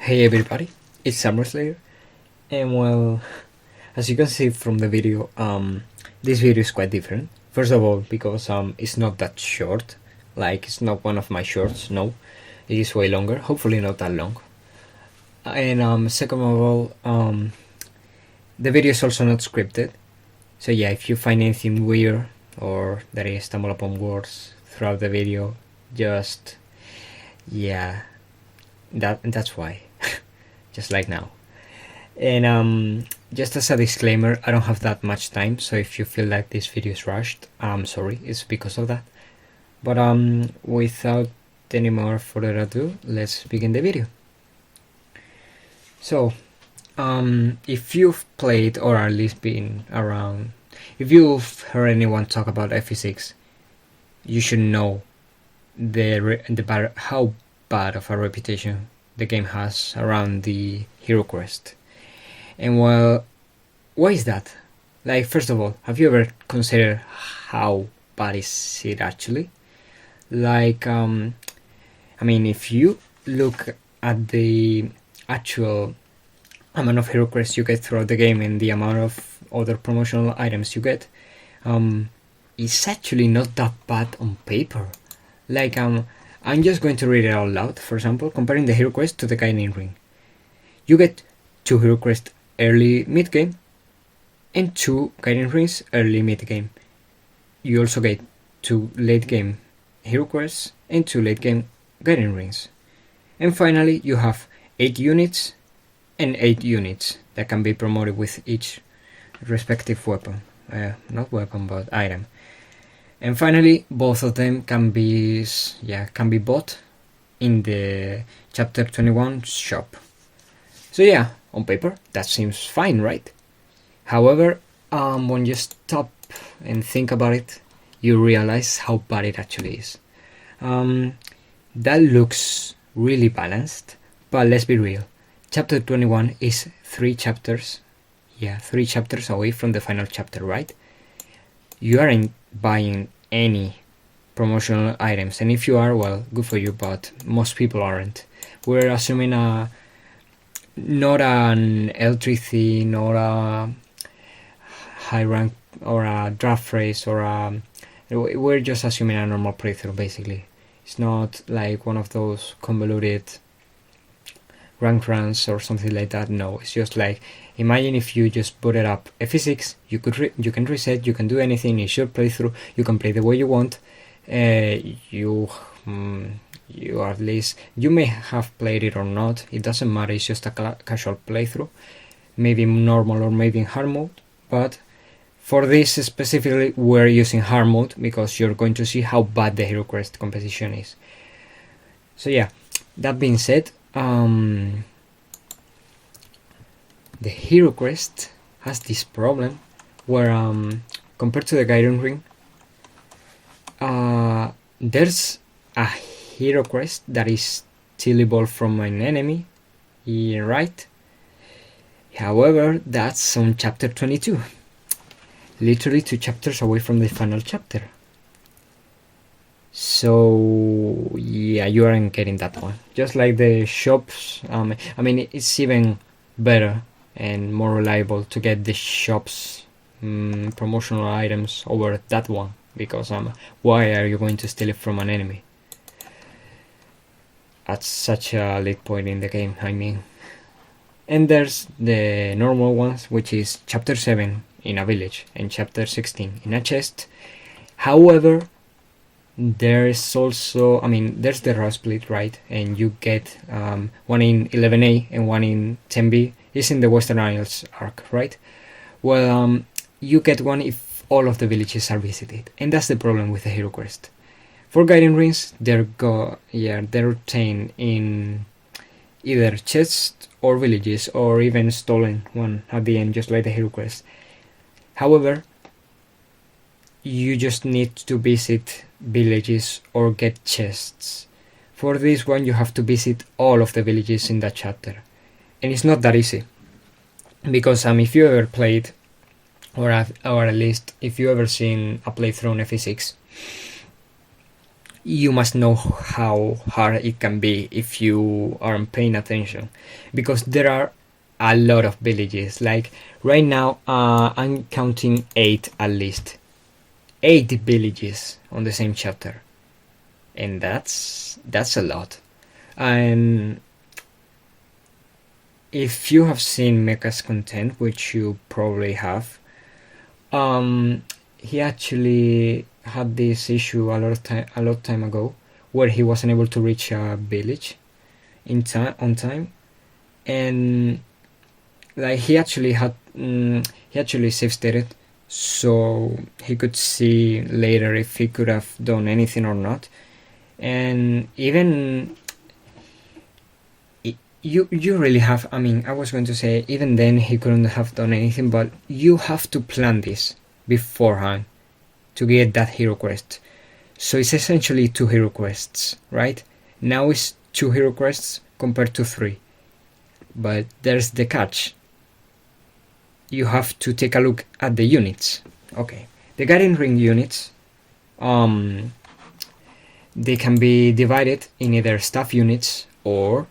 Hey everybody, it's Summer Slayer, and well, as you can see from the video, this video is quite different. First of all, because it's not that short, like it's not one of my shorts. No, it is way longer. Hopefully not that long. And second of all, the video is also not scripted. So yeah, if you find anything weird or that I stumble upon words throughout the video, just yeah, that's why. Just like now. And just as a disclaimer, I don't have that much time, so if you feel like this video is rushed, I'm sorry, it's because of that. But without any more further ado, let's begin the video. So, if you've played or at least been around, if you've heard anyone talk about FE6, you should know how bad of a reputation the game has around the Hero Crest. And well, why is that? Like, first of all, have you ever considered how bad is it actually? Like, if you look at the actual amount of Hero Crest you get throughout the game and the amount of other promotional items you get, it's actually not that bad on paper. Like, I'm just going to read it out loud. For example, comparing the Hero Crest to the Guiding Ring. You get 2 Hero Crest early mid-game and 2 Guiding Rings early mid-game. You also get 2 late-game Hero Crests and 2 late-game Guiding Rings. And finally, you have 8 units and 8 units that can be promoted with each respective weapon. Not weapon, but item. And finally, both of them can be bought in the Chapter 21 shop. So yeah, on paper, that seems fine, right? However, when you stop and think about it, you realize how bad it actually is. That looks really balanced, but let's be real. Chapter 21 is 3 chapters. Yeah, 3 chapters away from the final chapter, right? You aren't buying any promotional items, and if you are, well, good for you, but most people aren't. We're assuming not an L3C, not a high rank or a draft race, or we're just assuming a normal playthrough basically. It's not like one of those convoluted rank runs or something like that. No, it's just like, imagine if you just put it up FE6, you can reset, you can do anything, it's your playthrough, you can play the way you want. You at least, you may have played it or not, it doesn't matter, it's just a casual playthrough, maybe normal or maybe in hard mode. But for this specifically, we're using hard mode because you're going to see how bad the Hero Crest composition is. So yeah, that being said, the Hero Crest has this problem where, compared to the Guiding Ring, there's a Hero Crest that is stealable from an enemy, right? However, that's on Chapter 22, literally 2 chapters away from the final chapter. So yeah, you aren't getting that one. Just like the shops, it's even better and more reliable to get the shops promotional items over that one, because why are you going to steal it from an enemy at such a late point in the game? And there's the normal ones, which is Chapter 7 in a village and Chapter 16 in a chest. However, there's also, there's the raw split, right? And you get one in 11A and one in 10B. It's in the Western Isles arc, right? Well, you get one if all of the villages are visited, and that's the problem with the Hero Crest. For Guiding Rings, they're retained in either chests or villages, or even stolen one at the end, just like the Hero Crest. However, you just need to visit villages or get chests. For this one, you have to visit all of the villages in that chapter, and it's not that easy, because if you ever played, or at least if you ever seen a playthrough on FE6, you must know how hard it can be if you aren't paying attention, because there are a lot of villages. Like right now, I'm counting 8 at least. 8 villages on the same chapter, and that's a lot. And if you have seen Mecha's content, which you probably have, he actually had this issue a lot time ago, where he wasn't able to reach a village on time, and like he actually save stated, so he could see later if he could have done anything or not. And even you really have, I mean, I was going to say even then he couldn't have done anything, but you have to plan this beforehand to get that hero quest. So it's essentially 2 hero quests, right? Now it's 2 hero quests compared to 3, but there's the catch. You have to take a look at the units. Okay, the guiding ring units, they can be divided in either staff units or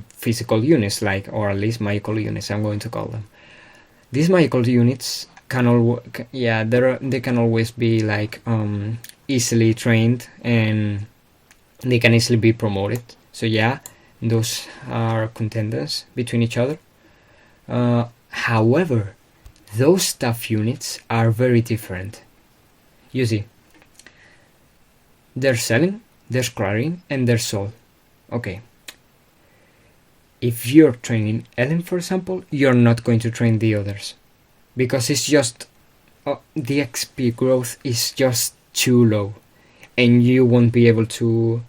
physical units, like, or at least magical units, I'm going to call them. These magical units can they can always be like easily trained, and they can easily be promoted. So yeah, those are contenders between each other. However, those staff units are very different. You see, there's selling, there's claring, and there's soul. Okay. If you're training Ellen, for example, you're not going to train the others, because it's just the XP growth is just too low, and you won't be able to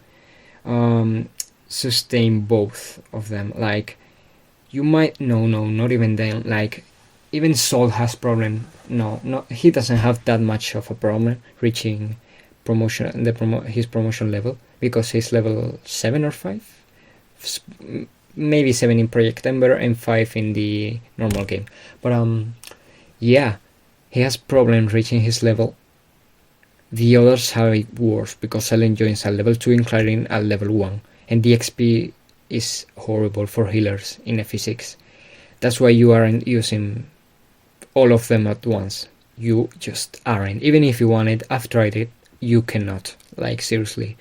sustain both of them. Like, you might not even then. Like, even Soul has problem. No, he doesn't have that much of a problem reaching promotion, his promotion level, because he's level 7 or 5, maybe 7 in Project Ember and 5 in the normal game. But yeah, he has problems reaching his level. The others have it worse, because Ellen joins at level 2 and Clarin at level 1, and the XP is horrible for healers in FE6. That's why you aren't using all of them at once. You just aren't. Even if you wanted, I've tried it, you cannot. Like, seriously.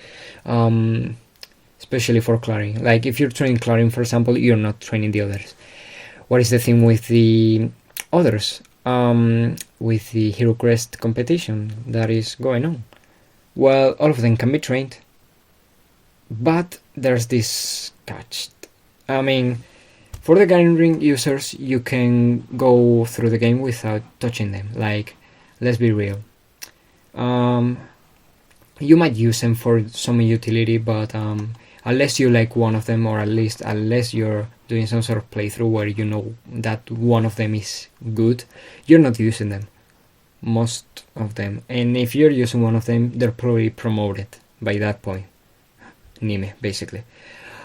Especially for Clarin. Like, if you're training Clarin, for example, you're not training the others. What is the thing with the others? With the Hero Crest competition that is going on? Well, all of them can be trained, but there's this catch. I mean, for the guiding ring users, you can go through the game without touching them. Like, let's be real. You might use them for some utility, but unless you like one of them, or at least unless you're doing some sort of playthrough where you know that one of them is good, you're not using them, most of them. And if you're using one of them, they're probably promoted by that point. Nime, basically.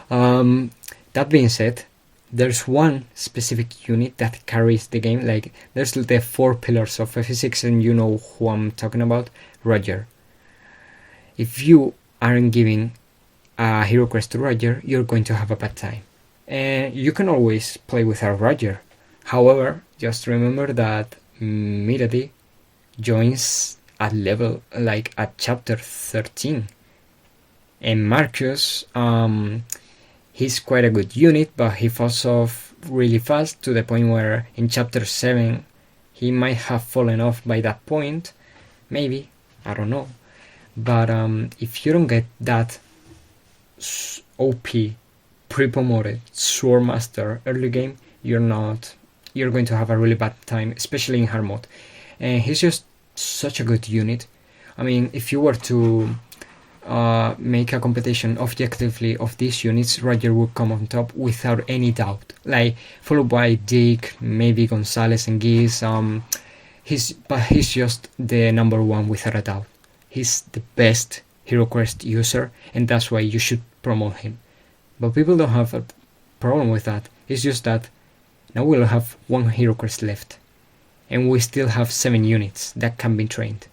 That being said, there's one specific unit that carries the game. Like, there's the 4 pillars of FE6, and you know who I'm talking about, Roger. If you aren't giving a hero quest to Roger, you're going to have a bad time. And you can always play without Roger. However, just remember that Miradi joins at level, like at chapter 13. And Marcus, he's quite a good unit, but he falls off really fast, to the point where in chapter 7 he might have fallen off by that point. Maybe, I don't know. But if you don't get that OP pre-promoted Sword Master early game, you're going to have a really bad time, especially in hard mode. And he's just such a good unit. I mean, if you were to make a competition objectively of these units, Roger would come on top without any doubt. Like, followed by Dick, maybe Gonzalez and Giz. He's just the number 1 without a doubt. He's the best Hero Crest user, and that's why you should promote him. But people don't have a problem with that. It's just that now we'll have 1 Hero Crest left, and we still have 7 units that can be trained.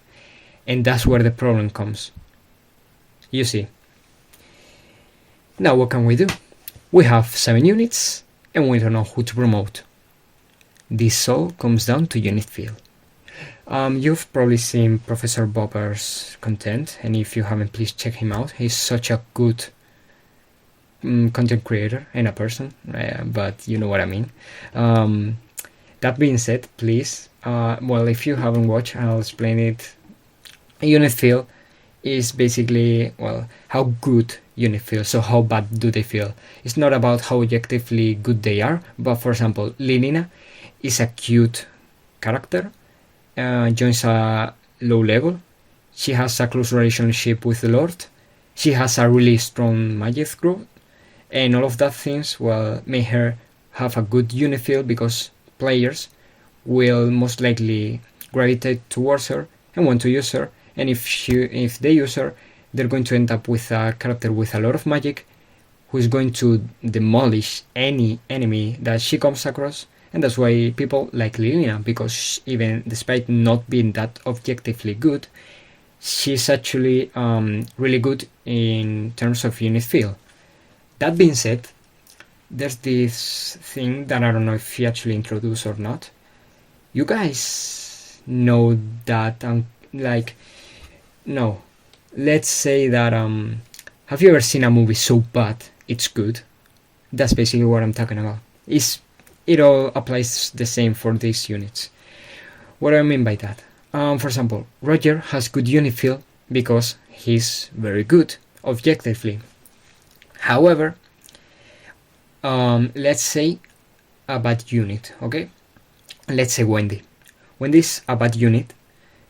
And that's where the problem comes. you see. Now what can we do? We have 7 units and we don't know who to promote. This all comes down to unit feel. You've probably seen Professor Bobber's content, and if you haven't, please check him out. He's such a good content creator and a person, but you know what I mean. That being said, please, if you haven't watched, I'll explain it. A unit feel is basically, how good unit feel, so how bad do they feel. It's not about how objectively good they are, but for example, Lilina is a cute character, joins a low level, she has a close relationship with the Lord, she has a really strong magic growth, and all of that things make her have a good unit feel because players will most likely gravitate towards her and want to use her, and if they use her, they're going to end up with a character with a lot of magic who is going to demolish any enemy that she comes across. And that's why people like Lilina, because even despite not being that objectively good, she's actually really good in terms of unit feel. That being said, there's this thing that I don't know if he actually introduced or not. You guys know that, no. Let's say that, have you ever seen a movie so bad it's good? That's basically what I'm talking about. It all applies the same for these units. What do I mean by that? For example, Roger has good unit feel because he's very good, objectively. However, let's say a bad unit, okay? Let's say Wendy. Wendy's a bad unit,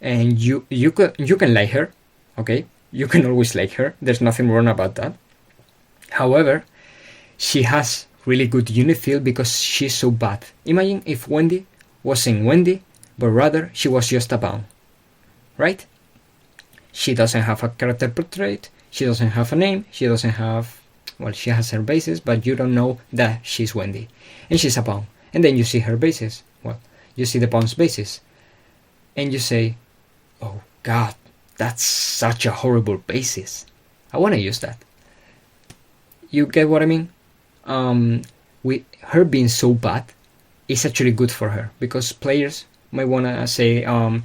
and you can like her, okay? You can always like her. There's nothing wrong about that. However, she has really good unit feel because she's so bad. Imagine if Wendy wasn't Wendy, but rather she was just a pawn, right? She doesn't have a character portrait, she doesn't have a name, she doesn't have, she has her bases, but you don't know that she's Wendy. And she's a pawn. And then you see her bases. You see the pawn's bases. And you say, oh god, that's such a horrible basis. I want to use that. You get what I mean? With her being so bad, it's actually good for her because players might want to say, I'm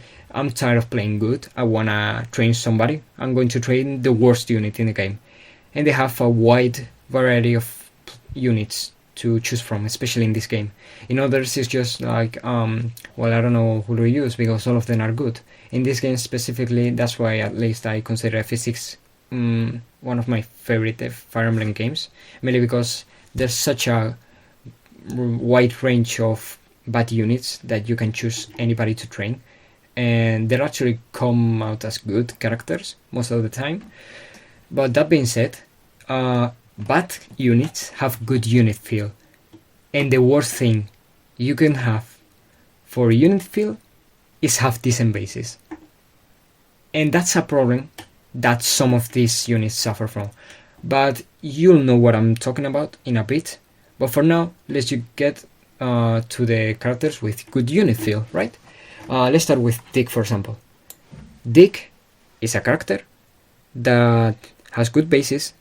tired of playing good, I want to train somebody, I'm going to train the worst unit in the game. And they have a wide variety of units to choose from, especially in this game. In others, it's just like, I don't know who to use because all of them are good. In this game specifically, that's why at least I consider FE6 one of my favorite Fire Emblem games, mainly because there's such a wide range of bad units that you can choose anybody to train, and they actually come out as good characters most of the time. But that being said, bad units have good unit feel, and the worst thing you can have for unit feel is have decent bases, and that's a problem that some of these units suffer from. But you'll know what I'm talking about in a bit. But for now, let's just get to the characters with good unit feel, right? Let's start with Dick, for example. Dick is a character that has good bases,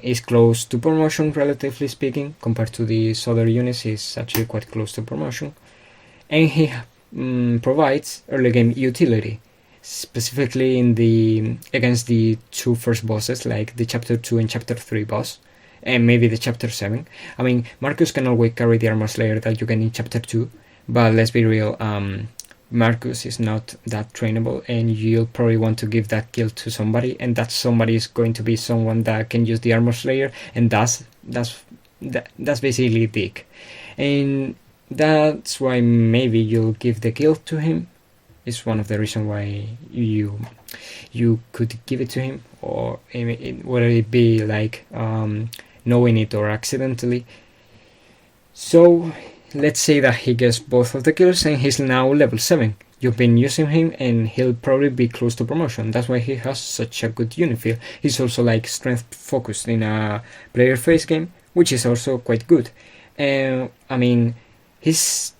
is close to promotion, relatively speaking, compared to these other units. He's actually quite close to promotion, and he provides early game utility, specifically against the two first bosses, like the chapter 2 and chapter 3 boss, and maybe the chapter 7. I mean, Marcus can always carry the armor slayer that you get in chapter 2, but let's be real, Marcus is not that trainable, and you'll probably want to give that kill to somebody, and that somebody is going to be someone that can use the armor slayer, and that's basically Dick. And that's why maybe you'll give the kill to him. It's one of the reasons why you could give it to him, or whether it be like knowing it or accidentally. So let's say that he gets both of the kills and he's now level 7. You've been using him and he'll probably be close to promotion. That's why he has such a good unit feel. He's also like strength focused in a player face game, which is also quite good. I mean, his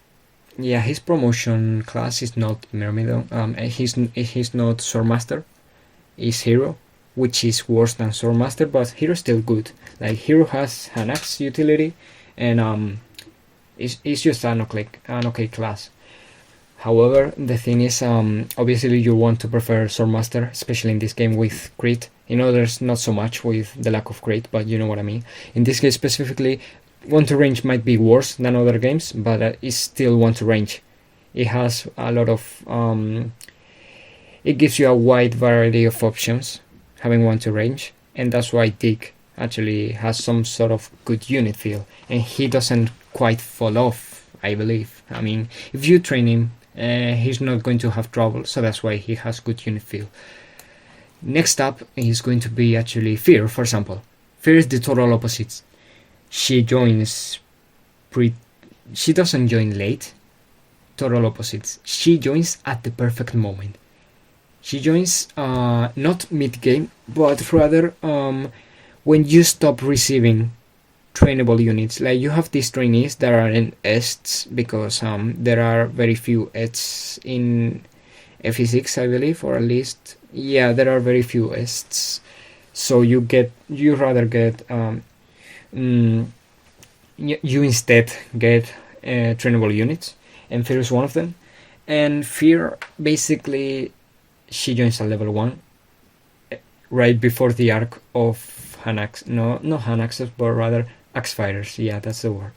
promotion class is not Myrmidon. He's not Swordmaster, he's Hero. which is worse than Swordmaster, but Hero's still good. Like, Hero has an axe utility, and it's just an okay class. However, the thing is, obviously you want to prefer Swordmaster, especially in this game with crit. In others, not so much with the lack of crit, but you know what I mean. In this case specifically, 1-to-range might be worse than other games, but it's still 1-to-range. It has a lot of... it gives you a wide variety of options, having 1-to-range, and that's why Dick actually has some sort of good unit feel, and he doesn't quite fall off, I believe. I mean, if you train him, he's not going to have trouble, so that's why he has good unit feel. Next up is going to be actually Fear, for example. Fear is the total opposites. She doesn't join late, total opposites. She joins at the perfect moment. She joins not mid-game, but rather when you stop receiving trainable units. Like, you have these trainees that are in Ests, because there are very few Ests in FE6, I believe, or at least, yeah, there are very few Ests. So you rather get you instead get trainable units, and Fear is one of them. And Fear, basically, she joins at level 1 right before the arc of Hanax. No, not Hanaxes, but rather Axe Fighters. Yeah, that's the word.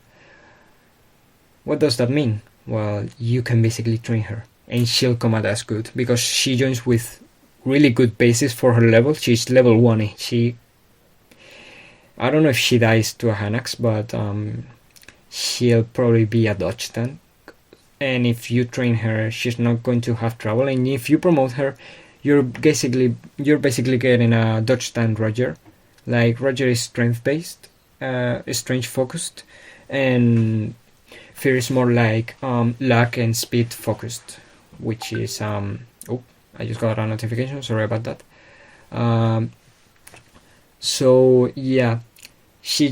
What does that mean? Well, you can basically train her, and she'll come out as good, because she joins with really good bases for her level. She's level 1. I don't know if she dies to a Hanax, but she'll probably be a dodge tank. And if you train her, she's not going to have trouble. And if you promote her, you're basically getting a dodge tank Roger. Like, Roger is strength based, strength focused, and Fear is more like luck and speed focused, which is oh, I just got a notification. Sorry about that. So yeah, she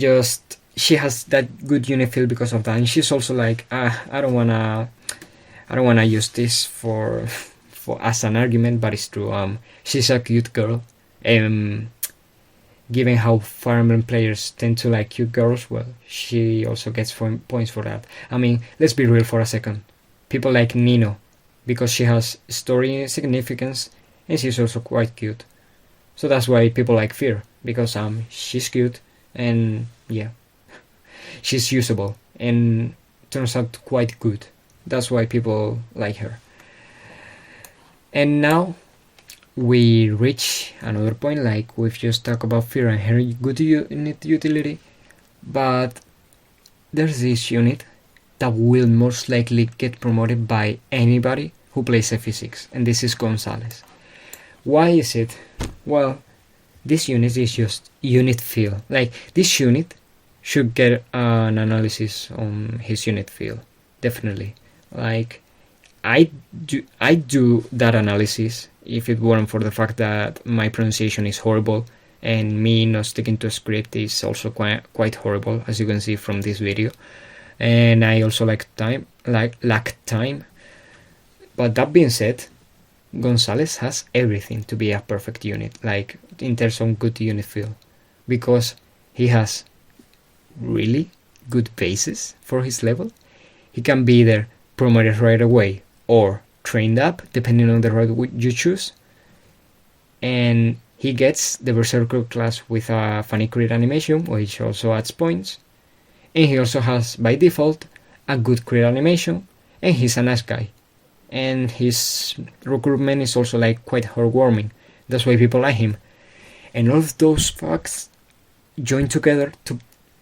has that good unit feel because of that, and she's also like, I don't wanna use this for as an argument, but it's true. She's a cute girl, given how Fire Emblem players tend to like cute girls, well, she also gets points for that. I mean, let's be real for a second. People like Nino, because she has story significance, and she's also quite cute. So that's why people like Fear, because she's cute, and yeah, she's usable and turns out quite good. That's why people like her. And now we reach another point. Like, we've just talked about Fear and her good unit utility, but there's this unit that will most likely get promoted by anybody who plays FE6, and this is Gonzalez. Why is it? Well, this unit is just unit feel. Like, this unit should get an analysis on his unit feel, definitely. Like, I do that analysis if it weren't for the fact that my pronunciation is horrible, and me not sticking to a script is also quite horrible, as you can see from this video. And I also lack time. But that being said, Gonzalez has everything to be a perfect unit, like in terms of good unit feel, because he has really good bases for his level. He can be either promoted right away or trained up, depending on the route you choose. And he gets the Berserker class with a funny crit animation, which also adds points. And he also has, by default, a good crit animation, and he's a nice guy. And his recruitment is also like quite heartwarming. That's why people like him. And all of those facts join together to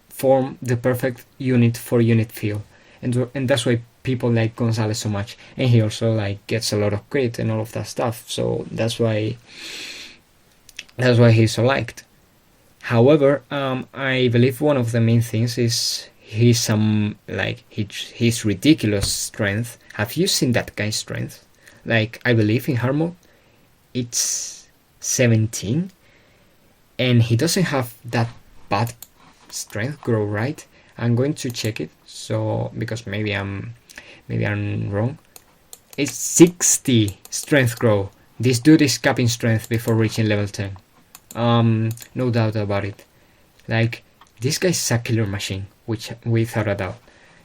form the perfect unit for unit feel. And that's why people like Gonzalez so much. And he also like gets a lot of crit and all of that stuff. So that's why he's so liked. However, I believe one of the main things is his ridiculous strength. Have you seen that guy's strength? Like, I believe in hard mode it's 17, and he doesn't have that bad strength grow, right? I'm going to check it, so because maybe I'm wrong. It's 60 strength grow. This dude is capping strength before reaching level 10. No doubt about it. Like, this guy's a killer machine, which without a doubt,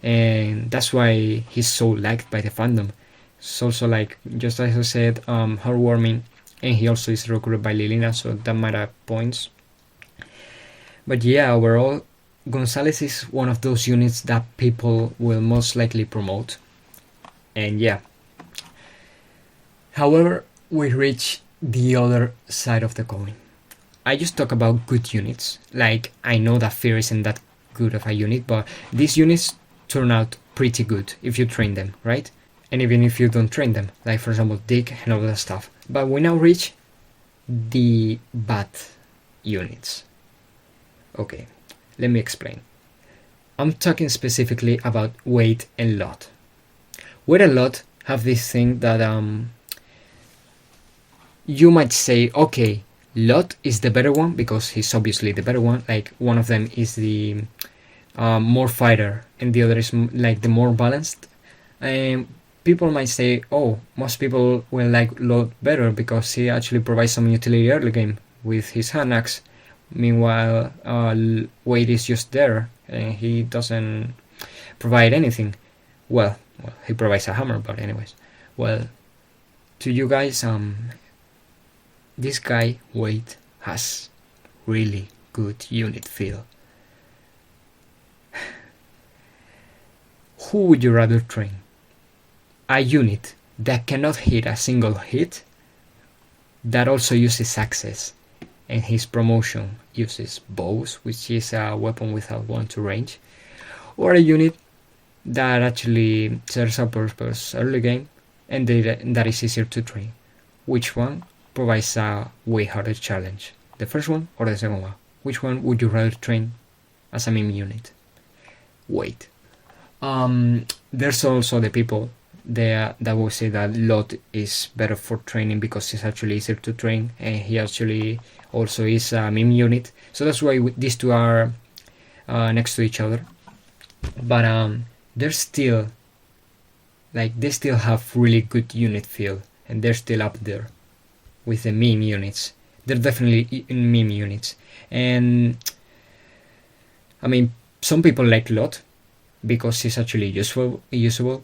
and that's why he's so liked by the fandom. It's also, like, just as I said, heartwarming, and he also is recruited by Lilina, so that matter points. But yeah, overall, Gonzalez is one of those units that people will most likely promote. And yeah. However, we reach the other side of the coin. I just talk about good units. Like, I know that Fear isn't that good of a unit, but these units turn out pretty good if you train them, right? And even if you don't train them, like for example Dick and all that stuff. But we now reach the bad units. Okay, let me explain. I'm talking specifically about Wade and Lot. Wade and Lot have this thing that you might say, okay, Lot is the better one because he's obviously the better one. Like, one of them is the more fighter and the other is like the more balanced. And people might say, oh, most people will like Lot better because he actually provides some utility early game with his hand axe. Meanwhile, Wade is just there and he doesn't provide anything. Well, he provides a hammer, but anyways. Well, to you guys, this guy, Wade, has really good unit feel. Who would you rather train? A unit that cannot hit a single hit, that also uses axes, and his promotion uses bows, which is a weapon without one to range, or a unit that actually serves a purpose early game and that is easier to train? Which one provides a way harder challenge? The first one or the second one? Which one would you rather train as a meme unit? Wait. There's also the people that will say that Lot is better for training because it's actually easier to train and he actually also is a meme unit. So that's why these two are next to each other. But they're still, like, they still have really good unit feel and they're still up there with the meme units. They're definitely in meme units. And I mean, some people like Lot because he's actually usable,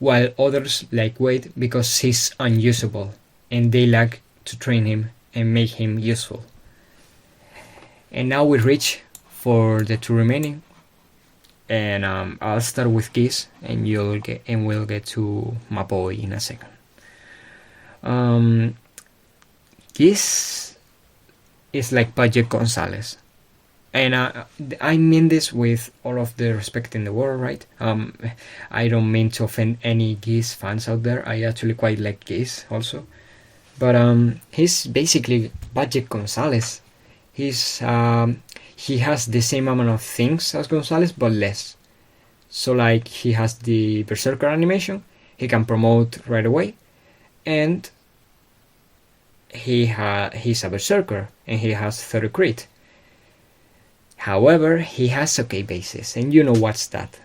while others like Wade because he's unusable and they like to train him and make him useful. And now we reach for the two remaining, and I'll start with Geese and we'll get to my boy in a second. Geese is like Budget Gonzalez. And I mean this with all of the respect in the world, right? I don't mean to offend any Geese fans out there. I actually quite like Geese also. But he's basically Budget Gonzalez. He has the same amount of things as Gonzalez, but less. So, like, he has the Berserker animation, he can promote right away, and he's a Berserker, and he has 30 crit. However, he has okay bases, and you know what's that.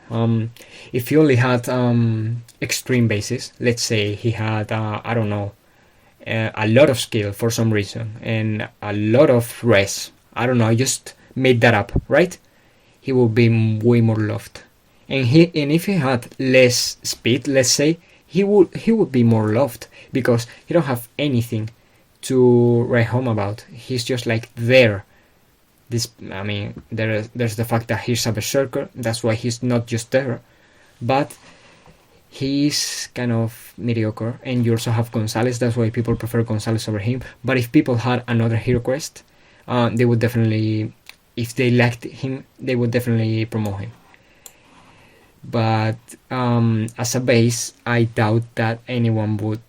If he only had extreme bases, let's say he had, I don't know, a lot of skill for some reason, and a lot of res, I don't know, I just made that up, right? He would be way more loved. And if he had less speed, let's say, he would be more loved, because he don't have anything to write home about. He's just like there. I mean, there's the fact that he's a Berserker, that's why he's not just there, but he's kind of mediocre. And you also have Gonzalez, that's why people prefer Gonzalez over him. But if people had another Hero Crest, they would definitely, if they liked him, they would definitely promote him. But as a base, I doubt that anyone would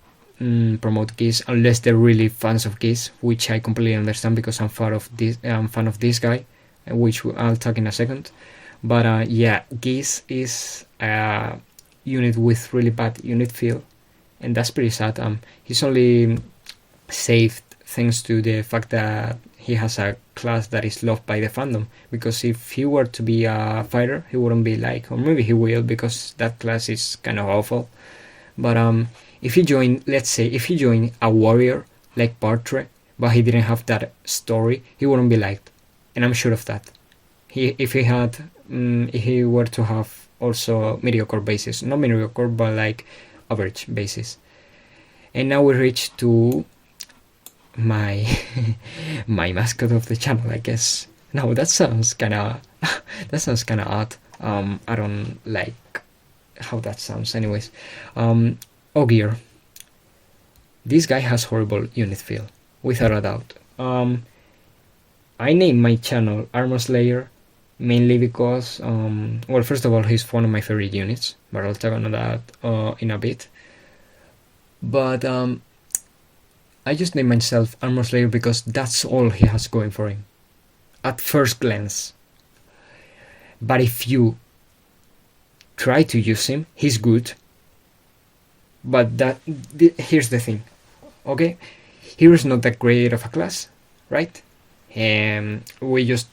promote Geese unless they're really fans of Geese, which I completely understand because I'm fan of this guy, which I'll talk in a second. But yeah, Geese is a unit with really bad unit feel, and that's pretty sad. He's only saved thanks to the fact that he has a class that is loved by the fandom, because if he were to be a fighter, he wouldn't be like, or maybe he will, because that class is kind of awful. But if he join, let's say, if he join a warrior like Bartre, but he didn't have that story, he wouldn't be liked, and I'm sure of that. If he were to have also mediocre bases, not mediocre, but like average bases. And now we reach to my my mascot of the channel, I guess. No, that sounds kind of odd. I don't like how that sounds. Anyways, Ogier. This guy has horrible unit feel, without a doubt. I named my channel Armor Slayer mainly because, well, first of all, he's one of my favorite units, but I'll talk on that in a bit. But I just named myself Armor Slayer because that's all he has going for him, at first glance. But if you try to use him, he's good. But here's the thing, okay? Hero is not that great of a class, right? We just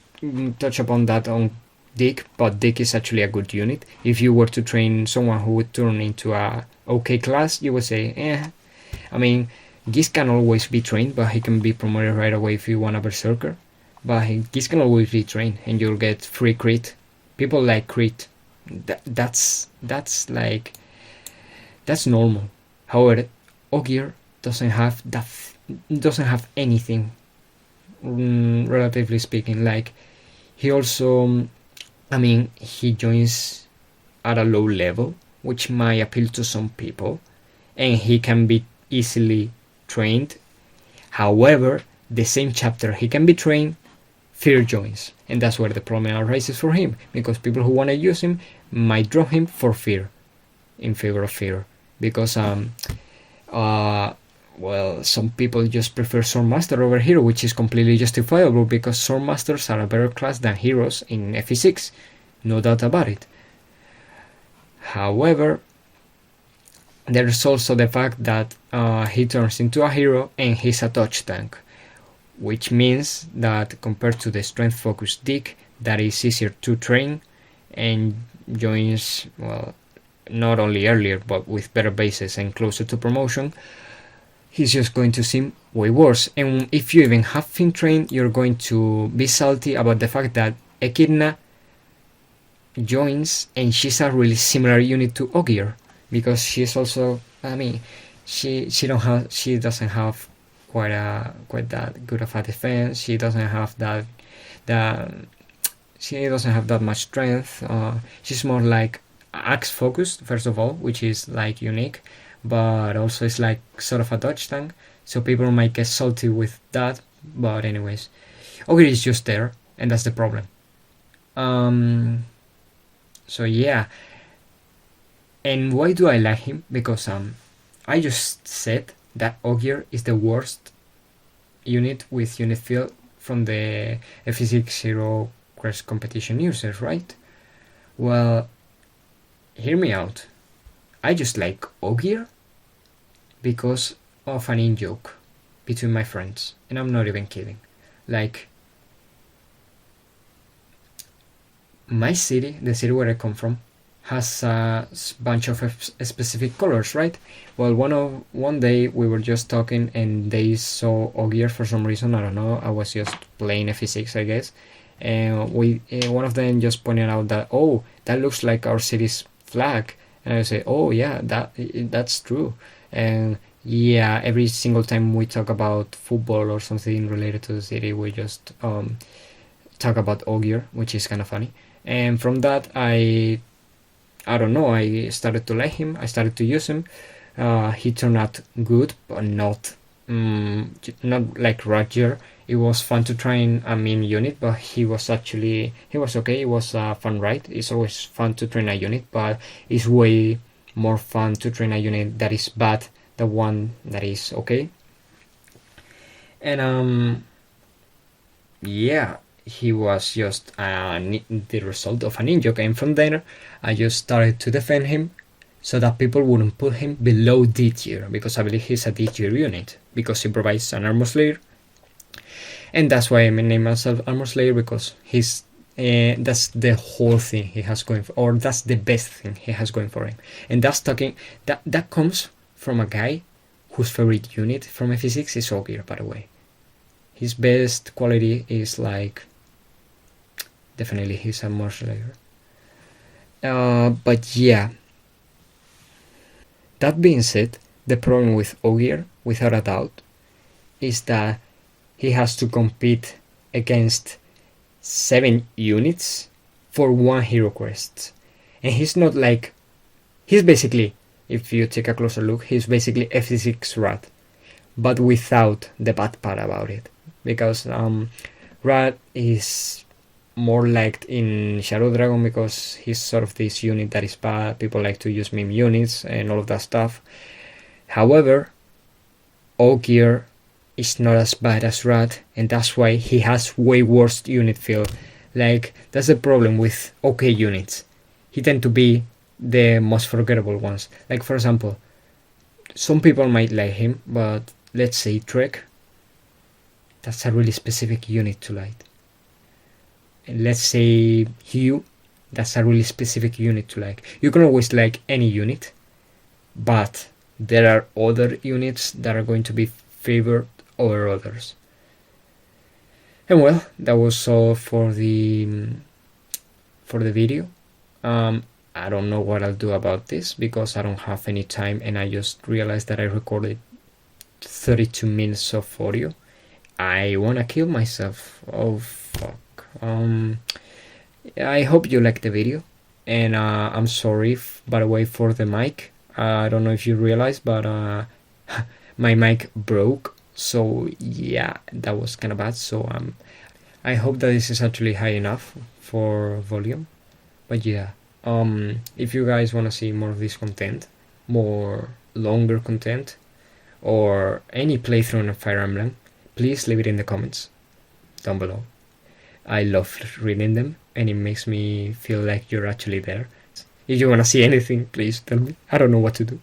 touch upon that on Dick, but Dick is actually a good unit. If you were to train someone who would turn into a okay class, you would say, I mean, Geese can always be trained, but he can be promoted right away if you want a Berserker. But Geese can always be trained, and you'll get free crit. People like crit. That's normal. However, Ogier doesn't have anything, relatively speaking. Like, he also, I mean, he joins at a low level, which might appeal to some people, and he can be easily trained. However, the same chapter he can be trained, Fear joins, and that's where the problem arises for him, because people who want to use him might drop him for Fear, in favor of Fear, because well, some people just prefer Swordmaster over Hero, which is completely justifiable because Swordmasters are a better class than Heroes in FE6, no doubt about it. However, there's also the fact that he turns into a hero and he's a touch tank, which means that compared to the strength focused Dick, that is easier to train and joins, well, not only earlier but with better bases and closer to promotion, he's just going to seem way worse. And if you even have him trained, you're going to be salty about the fact that Echidna joins and she's a really similar unit to Ogier, because she's also, I mean, she doesn't have quite that good of a defense. She doesn't have that much strength. She's more like axe focused, first of all, which is like unique, but also it's like sort of a dodge tank, so people might get salty with that. But anyways, Ogre is just there, and that's the problem. So yeah, and why do I like him? Because I just said that Ogier is the worst unit with unit field from the FE6 Hero Crest competition users, right? Well, hear me out. I just like Ogier because of an in-joke between my friends, and I'm not even kidding. Like, my city, the city where I come from, has a bunch of specific colors, right? Well, one day we were just talking and they saw Ogier for some reason. I don't know. I was just playing FE6, I guess, and one of them just pointed out that, oh, that looks like our city's flag, and I say, oh yeah, that's true. And yeah, every single time we talk about football or something related to the city, we just talk about Ogier, which is kind of funny. And from that, I don't know, I started to like him, I started to use him. He turned out good, but not like Roger. It was fun to train a meme unit, but he was okay. It was a fun ride. It's always fun to train a unit, but it's way more fun to train a unit that is bad than one that is okay. And yeah, he was just the result of an in-joke, and from there I just started to defend him so that people wouldn't put him below D tier, because I believe he's a D tier unit because he provides an Armor Slayer, and that's why I named myself Armor Slayer, because he's that's the whole thing he has going for, or that's the best thing he has going for him. And that comes from a guy whose favorite unit from FE6 is Ogier, by the way. His best quality is like definitely he's a martial layer. But yeah, that being said, the problem with Ogier, without a doubt, is that he has to compete against 7 units for one Hero Crest. And he's not like. He's basically, if you take a closer look, he's basically FE6 Rat, but without the bad part about it. Because Rat is more liked in Shadow Dragon because he's sort of this unit that is bad. People like to use meme units and all of that stuff. However, Ogier is not as bad as Rat, and that's why he has way worse unit feel. Like, that's the problem with OK units. He tend to be the most forgettable ones. Like, for example, some people might like him, but let's say Trek, that's a really specific unit to like. And let's say Hugh, that's a really specific unit to like. You can always like any unit, but there are other units that are going to be favored over others. And well, that was all for the video. I don't know what I'll do about this because I don't have any time, and I just realized that I recorded 32 minutes of audio. I wanna kill myself. Oh fuck. I hope you liked the video, and I'm sorry by the way for the mic. I don't know if you realized, but my mic broke, so yeah, that was kind of bad. So I hope that this is actually high enough for volume. But yeah, if you guys want to see more of this content, more longer content, or any playthrough of Fire Emblem, please leave it in the comments down below. I love reading them, and it makes me feel like you're actually there. If you want to see anything, please tell me. I don't know what to do.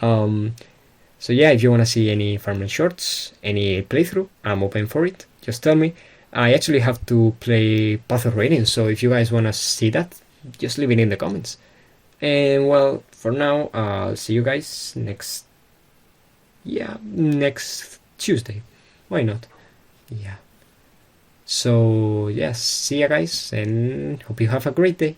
So yeah, if you want to see any Fire Emblem shorts, any playthrough, I'm open for it. Just tell me. I actually have to play Path of Radiance, so if you guys want to see that, just leave it in the comments. And well, for now, I'll see you guys next Tuesday. Why not? Yeah. So yes, see ya guys, and hope you have a great day.